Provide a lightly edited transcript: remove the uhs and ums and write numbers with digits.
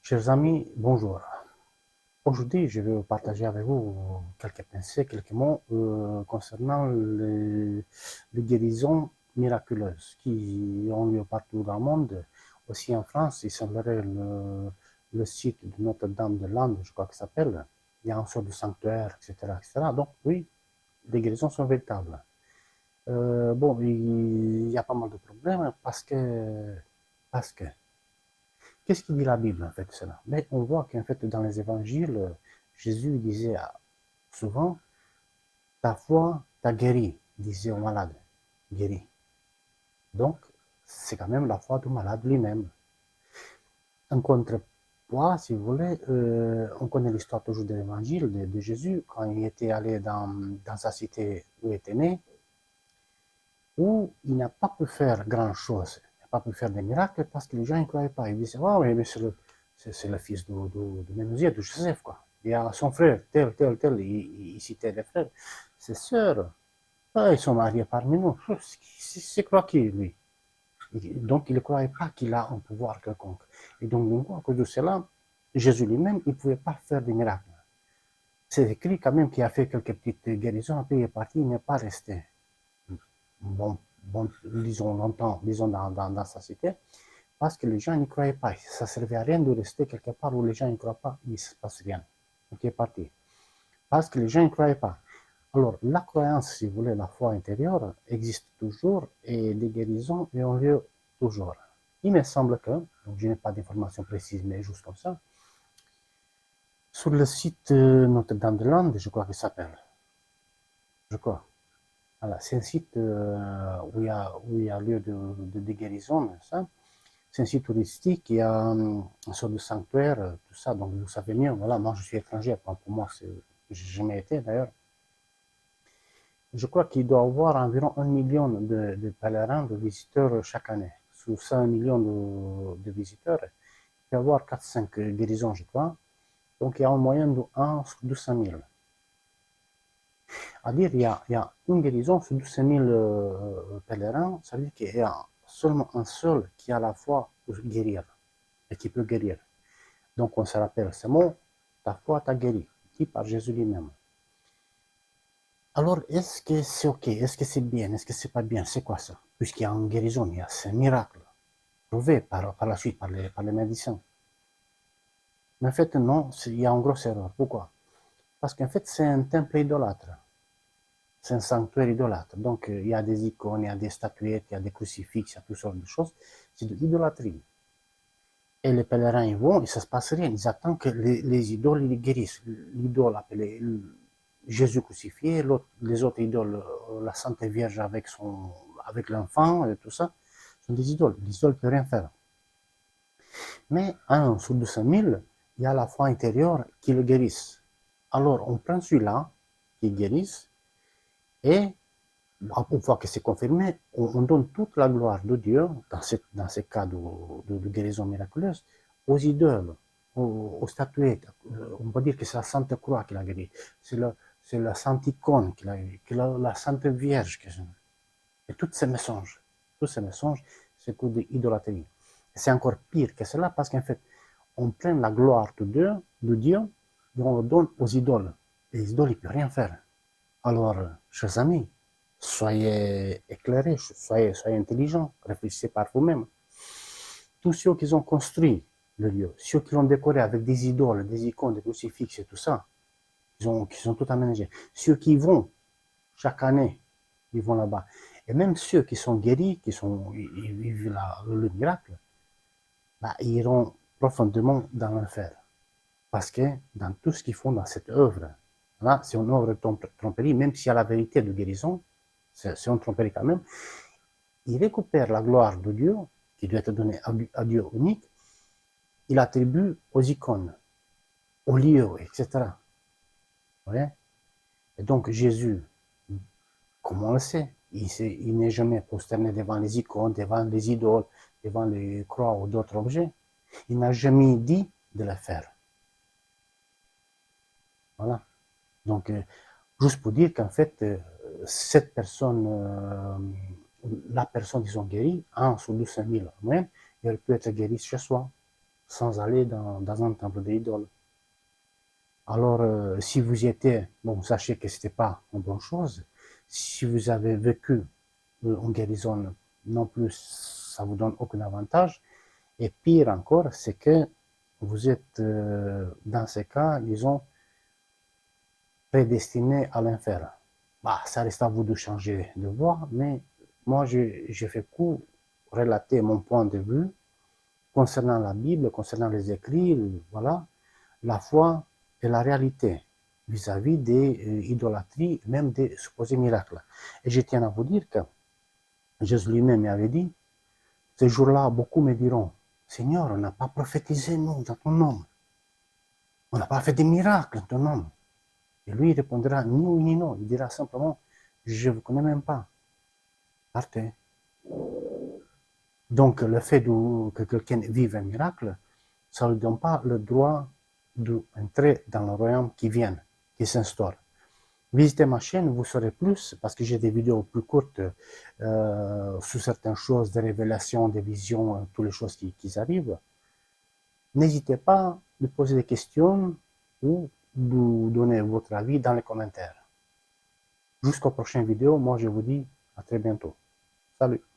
Chers amis, bonjour. Aujourd'hui, je vais vous partager avec vous quelques pensées, quelques mots concernant les guérisons miraculeuses qui ont lieu partout dans le monde. Aussi en France, il semblerait le site de Notre-Dame-de-Landes, je crois que ça s'appelle. Il y a un sort de sanctuaire, etc., etc. Donc oui, les guérisons sont véritables. Bon, il y a pas mal de problèmes parce que qu'est-ce qu'il dit la Bible en fait cela? Mais on voit qu'en fait dans les évangiles, Jésus disait souvent ta foi t'a guéri, disait au malade, guéri. Donc c'est quand même la foi du malade lui-même. En contrepoids, si vous voulez, on connaît l'histoire toujours de l'évangile de Jésus quand il était allé dans sa cité où il était né, où il n'a pas pu faire grand-chose, il n'a pas pu faire des miracles parce que les gens ne croyaient pas. Ils disaient, ah oui, mais c'est le fils de Ménusier, de Joseph, quoi. Il y a son frère, tel, il citait les frères. Ses sœurs, ah, ils sont mariés parmi nous. C'est quoi qui, lui? Donc, il ne croyait pas qu'il a un pouvoir quelconque. Et donc, à cause de cela, Jésus lui-même, il ne pouvait pas faire des miracles. C'est écrit quand même qu'il a fait quelques petites guérisons, après il est parti, il n'est pas resté disons longtemps, disons dans sa cité, parce que les gens n'y croyaient pas. Ça ne servait à rien de rester quelque part où les gens n'y croient pas, il ne se passe rien. Donc il est parti. Parce que les gens n'y croyaient pas. Alors, la croyance, si vous voulez, la foi intérieure, existe toujours et les guérisons ont lieu toujours. Il me semble que, donc je n'ai pas d'informations précises, mais juste comme ça, sur le site Notre-Dame-de-Landes, je crois qu'il s'appelle, je crois. Voilà, c'est un site où il y a lieu de guérison, ça. C'est un site touristique, il y a une sorte de sanctuaire, tout ça, donc vous savez mieux. Voilà, moi je suis étranger, pour moi, j'ai jamais été d'ailleurs. Je crois qu'il doit y avoir environ 1 million de pèlerins, de visiteurs chaque année. Sur 5 millions de visiteurs, il peut y avoir 4-5 guérisons, je crois. Donc il y a en moyenne de 1 sur 200 000. À dire, il y a une guérison sur 200 000 pèlerins, ça veut dire qu'il y a seulement un seul qui a la foi pour guérir et qui peut guérir. Donc on se rappelle ce mot, ta foi t'a guéri, dit par Jésus lui-même. Alors est-ce que c'est ok, est-ce que c'est bien, est-ce que c'est pas bien, c'est quoi ça? Puisqu'il y a une guérison, il y a ce miracle, prouvé par la suite par les médecins. Mais en fait non, il y a une grosse erreur. Pourquoi? Parce qu'en fait c'est un temple idolâtre. C'est un sanctuaire idolâtre. Donc, il y a des icônes, il y a des statuettes, il y a des crucifix, il y a toutes sortes de choses. C'est de l'idolâtrie. Et les pèlerins, ils vont, et ça ne se passe rien. Ils attendent que les idoles les guérissent. L'idole appelée Jésus crucifié, les autres idoles, la Sainte Vierge avec l'enfant et tout ça, sont des idoles. L'idole ne peut rien faire. Mais un sur 200 000, il y a la foi intérieure qui le guérisse. Alors, on prend celui-là qui guérisse et une fois que c'est confirmé, on donne toute la gloire de Dieu, dans ces cas de guérison miraculeuse, aux idoles, aux statuettes. On peut dire que c'est la Sainte Croix qui l'a guéri, c'est la Sainte Icône qui l'a guéri, la Sainte Vierge. Et tous ces mensonges, c'est pour de l'idolâtrie. C'est encore pire que cela parce qu'en fait, on prend la gloire de Dieu et on le donne aux idoles. Et les idoles, ils ne peuvent rien faire. Alors, chers amis, soyez éclairés, soyez intelligents, réfléchissez par vous-même. Tous ceux qui ont construit le lieu, ceux qui l'ont décoré avec des idoles, des icônes, des crucifixes et tout ça, qui sont tout aménagés. Ceux qui vont chaque année, ils vont là-bas. Et même ceux qui sont guéris, ils vivent le miracle, bah, ils iront profondément dans l'enfer. Parce que dans tout ce qu'ils font dans cette œuvre, là, c'est une œuvre de tromperie, même s'il y a la vérité de guérison, c'est une tromperie quand même, il récupère la gloire de Dieu, qui doit être donnée à Dieu unique, il l'attribue aux icônes, aux lieux, etc. Ouais. Et donc Jésus, comme on le sait, il n'est jamais prosterné devant les icônes, devant les idoles, devant les croix ou d'autres objets. Il n'a jamais dit de le faire. Voilà. Donc, juste pour dire qu'en fait, cette personne, la personne qui sont guérie, 1 sur 200 000 même, elle peut être guérie chez soi. sans aller dans un temple d'idole. Alors, si vous y étiez, bon, sachez que ce n'était pas une bonne chose. Si vous avez vécu en guérison, non plus, ça vous donne aucun avantage. Et pire encore, c'est que vous êtes, dans ces cas, disons, prédestiné à l'enfer. Bah, ça reste à vous de changer de voie, mais moi, j'ai fait coup relater mon point de vue concernant la Bible, concernant les écrits, voilà, la foi et la réalité vis-à-vis des idolâtries, même des supposés miracles. Et je tiens à vous dire que Jésus lui-même m'avait dit, ce jour-là, beaucoup me diront, Seigneur, on n'a pas prophétisé, nous, dans ton nom. On n'a pas fait des miracles dans ton nom. Et lui, il répondra ni oui ni non. Il dira simplement, je ne vous connais même pas. Partez. Donc, le fait que quelqu'un vive un miracle, ça ne lui donne pas le droit d'entrer dans le royaume qui vient, qui s'instaure. Visitez ma chaîne, vous saurez plus, parce que j'ai des vidéos plus courtes sur certaines choses, des révélations, des visions, toutes les choses qui arrivent. N'hésitez pas à poser des questions ou de donner votre avis dans les commentaires. Jusqu'aux prochaines vidéos, moi je vous dis à très bientôt. Salut!